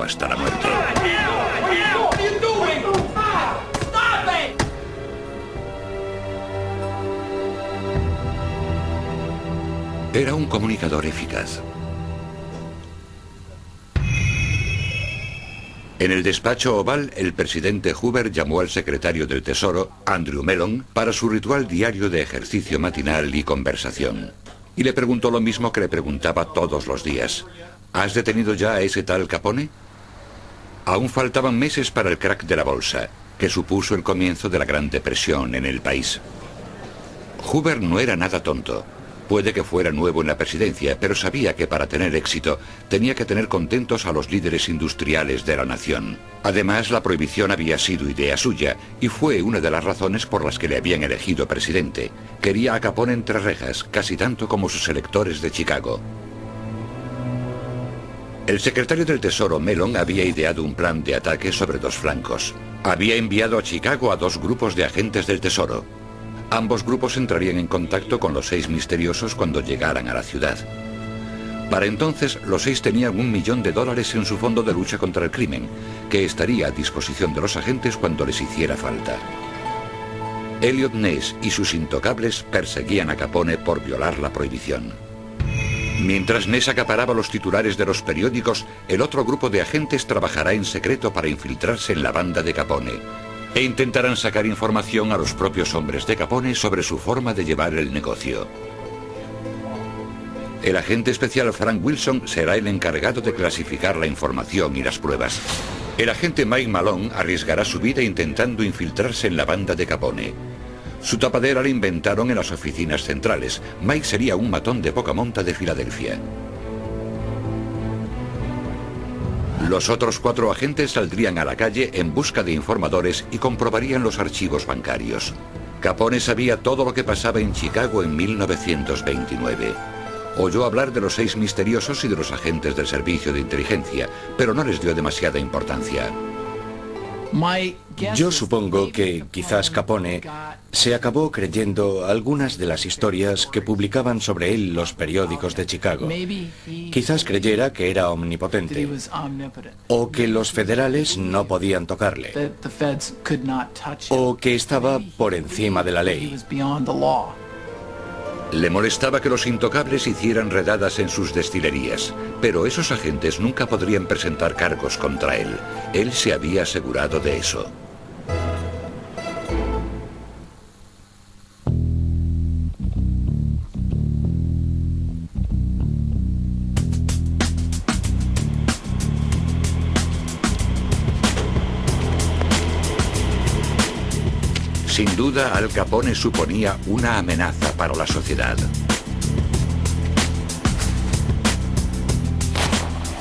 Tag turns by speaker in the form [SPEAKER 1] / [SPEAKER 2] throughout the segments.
[SPEAKER 1] Chicago hasta la muerte. Era un comunicador eficaz. En el despacho oval, el presidente Hoover llamó al secretario del Tesoro, Andrew Mellon, para su ritual diario de ejercicio matinal y conversación. Y le preguntó lo mismo que le preguntaba todos los días. ¿Has detenido ya a ese tal Capone? Aún faltaban meses para el crack de la bolsa, que supuso el comienzo de la Gran Depresión en el país. Hoover no era nada tonto. Puede que fuera nuevo en la presidencia, pero sabía que para tener éxito tenía que tener contentos a los líderes industriales de la nación. Además, la prohibición había sido idea suya y fue una de las razones por las que le habían elegido presidente. Quería a Capone entre rejas, casi tanto como sus electores de Chicago. El secretario del Tesoro, Mellon, había ideado un plan de ataque sobre dos flancos. Había enviado a Chicago a dos grupos de agentes del Tesoro. Ambos grupos entrarían en contacto con los 6 misteriosos cuando llegaran a la ciudad. Para entonces, los 6 tenían $1 millón en su fondo de lucha contra el crimen, que estaría a disposición de los agentes cuando les hiciera falta. Elliot Ness y sus intocables perseguían a Capone por violar la prohibición. Mientras Ness acaparaba los titulares de los periódicos, el otro grupo de agentes trabajará en secreto para infiltrarse en la banda de Capone e intentarán sacar información a los propios hombres de Capone sobre su forma de llevar el negocio. El agente especial Frank Wilson será el encargado de clasificar la información y las pruebas. El agente Mike Malone arriesgará su vida intentando infiltrarse en la banda de Capone. Su tapadera la inventaron en las oficinas centrales. Mike sería un matón de poca monta de Filadelfia. Los otros 4 agentes saldrían a la calle en busca de informadores y comprobarían los archivos bancarios. Capone sabía todo lo que pasaba en Chicago en 1929. Oyó hablar de los 6 misteriosos y de los agentes del servicio de inteligencia, pero no les dio demasiada importancia.
[SPEAKER 2] Yo supongo que quizás Capone se acabó creyendo algunas de las historias que publicaban sobre él los periódicos de Chicago. Quizás creyera que era omnipotente o que los federales no podían tocarle o que estaba por encima de la ley.
[SPEAKER 1] Le molestaba que los intocables hicieran redadas en sus destilerías, pero esos agentes nunca podrían presentar cargos contra él. Él se había asegurado de eso. Sin duda, Al Capone suponía una amenaza para la sociedad.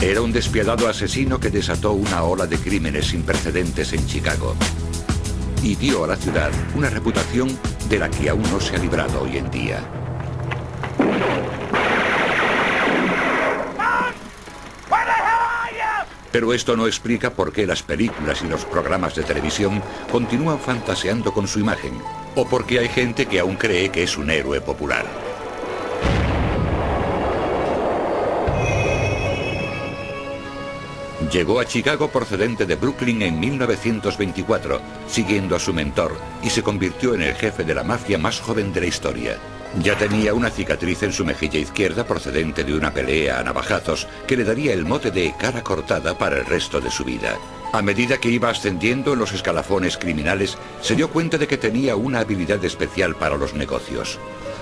[SPEAKER 1] Era un despiadado asesino que desató una ola de crímenes sin precedentes en Chicago y dio a la ciudad una reputación de la que aún no se ha librado hoy en día. Pero esto no explica por qué las películas y los programas de televisión continúan fantaseando con su imagen, o por qué hay gente que aún cree que es un héroe popular. Llegó a Chicago procedente de Brooklyn en 1924, siguiendo a su mentor, y se convirtió en el jefe de la mafia más joven de la historia. Ya tenía una cicatriz en su mejilla izquierda procedente de una pelea a navajazos que le daría el mote de cara cortada para el resto de su vida. A medida que iba ascendiendo en los escalafones criminales, se dio cuenta de que tenía una habilidad especial para los negocios.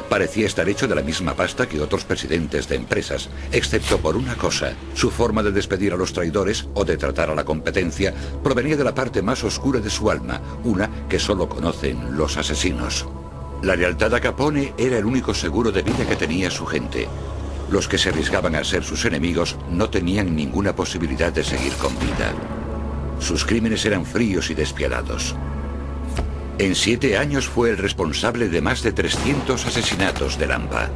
[SPEAKER 1] Parecía estar hecho de la misma pasta que otros presidentes de empresas, excepto por una cosa: su forma de despedir a los traidores o de tratar a la competencia provenía de la parte más oscura de su alma, una que solo conocen los asesinos. La lealtad a Capone era el único seguro de vida que tenía su gente. Los que se arriesgaban a ser sus enemigos no tenían ninguna posibilidad de seguir con vida. Sus crímenes eran fríos y despiadados. En 7 años fue el responsable de más de 300 asesinatos de Lampa.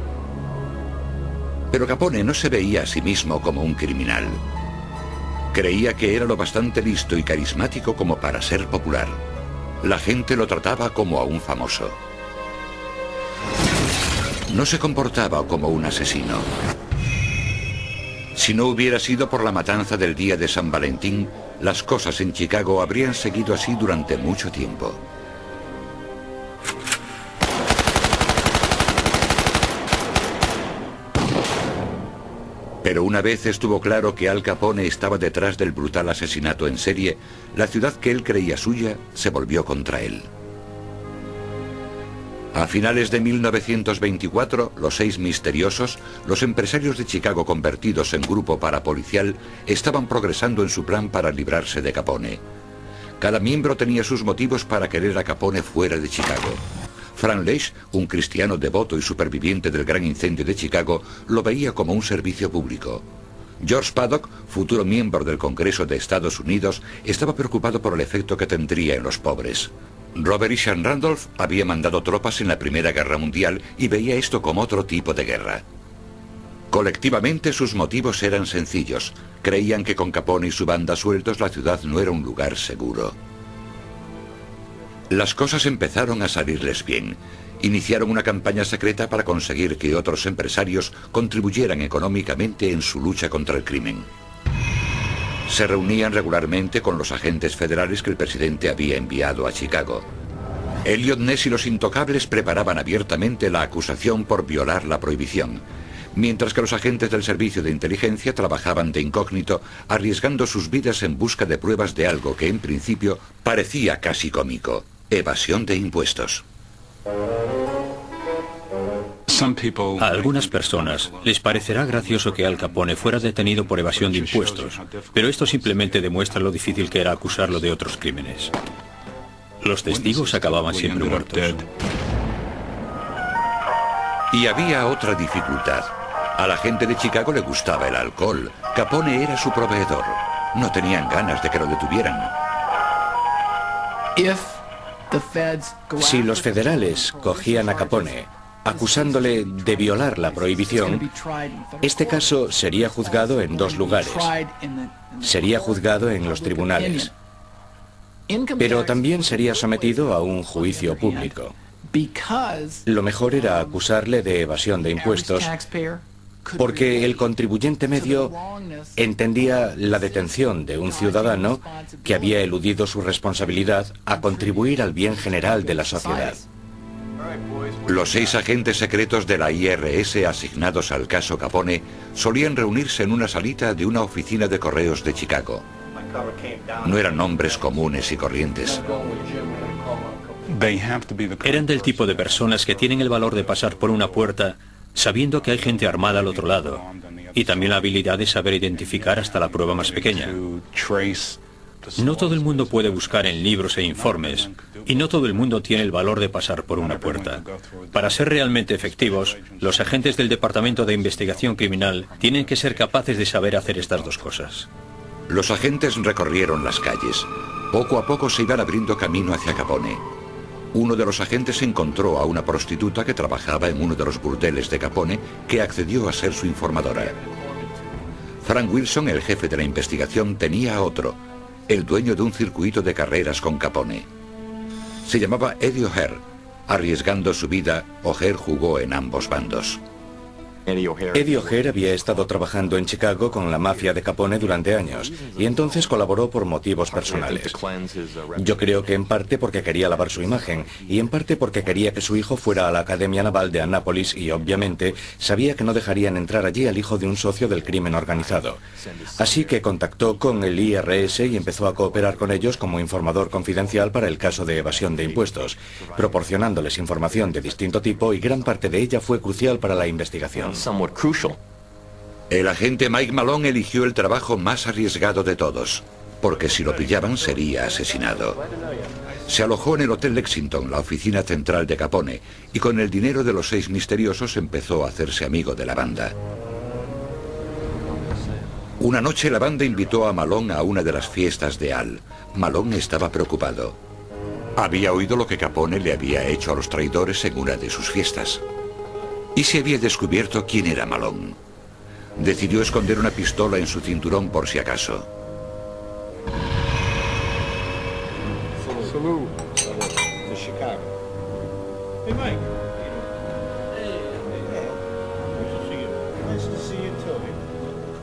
[SPEAKER 1] Pero Capone no se veía a sí mismo como un criminal. Creía que era lo bastante listo y carismático como para ser popular. La gente lo trataba como a un famoso. No se comportaba como un asesino. Si no hubiera sido por la matanza del día de San Valentín, las cosas en Chicago habrían seguido así durante mucho tiempo. Pero una vez estuvo claro que Al Capone estaba detrás del brutal asesinato en serie, la ciudad que él creía suya se volvió contra él. A finales de 1924, los 6 misteriosos, los empresarios de Chicago convertidos en grupo parapolicial, estaban progresando en su plan para librarse de Capone. Cada miembro tenía sus motivos para querer a Capone fuera de Chicago. Frank Leach, un cristiano devoto y superviviente del gran incendio de Chicago, lo veía como un servicio público. George Paddock, futuro miembro del Congreso de Estados Unidos, estaba preocupado por el efecto que tendría en los pobres. Robert Isham Randolph había mandado tropas en la Primera Guerra Mundial y veía esto como otro tipo de guerra. Colectivamente sus motivos eran sencillos. Creían que con Capone y su banda sueltos la ciudad no era un lugar seguro. Las cosas empezaron a salirles bien. Iniciaron una campaña secreta para conseguir que otros empresarios contribuyeran económicamente en su lucha contra el crimen. Se reunían regularmente con los agentes federales que el presidente había enviado a Chicago. Elliot Ness y los intocables preparaban abiertamente la acusación por violar la prohibición, mientras que los agentes del servicio de inteligencia trabajaban de incógnito, arriesgando sus vidas en busca de pruebas de algo que en principio parecía casi cómico: evasión de impuestos.
[SPEAKER 3] A algunas personas les parecerá gracioso que Al Capone fuera detenido por evasión de impuestos, pero esto simplemente demuestra lo difícil que era acusarlo de otros crímenes. Los testigos acababan siempre muertos.
[SPEAKER 1] Y había otra dificultad. A la gente de Chicago le gustaba el alcohol. Capone era su proveedor. No tenían ganas de que lo detuvieran.
[SPEAKER 2] Si los federales cogían a Capone acusándole de violar la prohibición, este caso sería juzgado en 2 lugares. Sería juzgado en los tribunales, pero también sería sometido a un juicio público. Lo mejor era acusarle de evasión de impuestos, porque el contribuyente medio entendía la detención de un ciudadano que había eludido su responsabilidad a contribuir al bien general de la sociedad.
[SPEAKER 1] Los 6 agentes secretos de la IRS asignados al caso Capone solían reunirse en una salita de una oficina de correos de Chicago. No eran hombres comunes y corrientes.
[SPEAKER 3] Eran del tipo de personas que tienen el valor de pasar por una puerta sabiendo que hay gente armada al otro lado, y también la habilidad de saber identificar hasta la prueba más pequeña. No todo el mundo puede buscar en libros e informes, y no todo el mundo tiene el valor de pasar por una puerta. Para ser realmente efectivos, los agentes del Departamento de Investigación Criminal tienen que ser capaces de saber hacer estas 2 cosas.
[SPEAKER 1] Los agentes recorrieron las calles. Poco a poco se iban abriendo camino hacia Capone. Uno de los agentes encontró a una prostituta que trabajaba en uno de los burdeles de Capone, que accedió a ser su informadora. Frank Wilson, el jefe de la investigación, tenía a otro, el dueño de un circuito de carreras con Capone. Se llamaba Eddie O'Hare. Arriesgando su vida, O'Hare jugó en ambos bandos.
[SPEAKER 2] Eddie O'Hare había estado trabajando en Chicago con la mafia de Capone durante años, y entonces colaboró por motivos personales. Yo creo que en parte porque quería lavar su imagen, y en parte porque quería que su hijo fuera a la Academia Naval de Annapolis, y obviamente sabía que no dejarían entrar allí al hijo de un socio del crimen organizado. Así que contactó con el IRS y empezó a cooperar con ellos como informador confidencial para el caso de evasión de impuestos, proporcionándoles información de distinto tipo, y gran parte de ella fue crucial para la investigación.
[SPEAKER 1] El agente Mike Malone eligió el trabajo más arriesgado de todos, porque si lo pillaban sería asesinado. Se alojó en el Hotel Lexington, la oficina central de Capone, y con el dinero de los 6 misteriosos empezó a hacerse amigo de la banda. Una noche la banda invitó a Malone a una de las fiestas de Al. Malone estaba preocupado. Había oído lo que Capone le había hecho a los traidores en una de sus fiestas. Y se había descubierto quién era Malone. Decidió esconder una pistola en su cinturón por si acaso.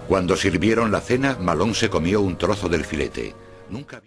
[SPEAKER 1] Cuando sirvieron la cena, Malone se comió un trozo del filete. Nunca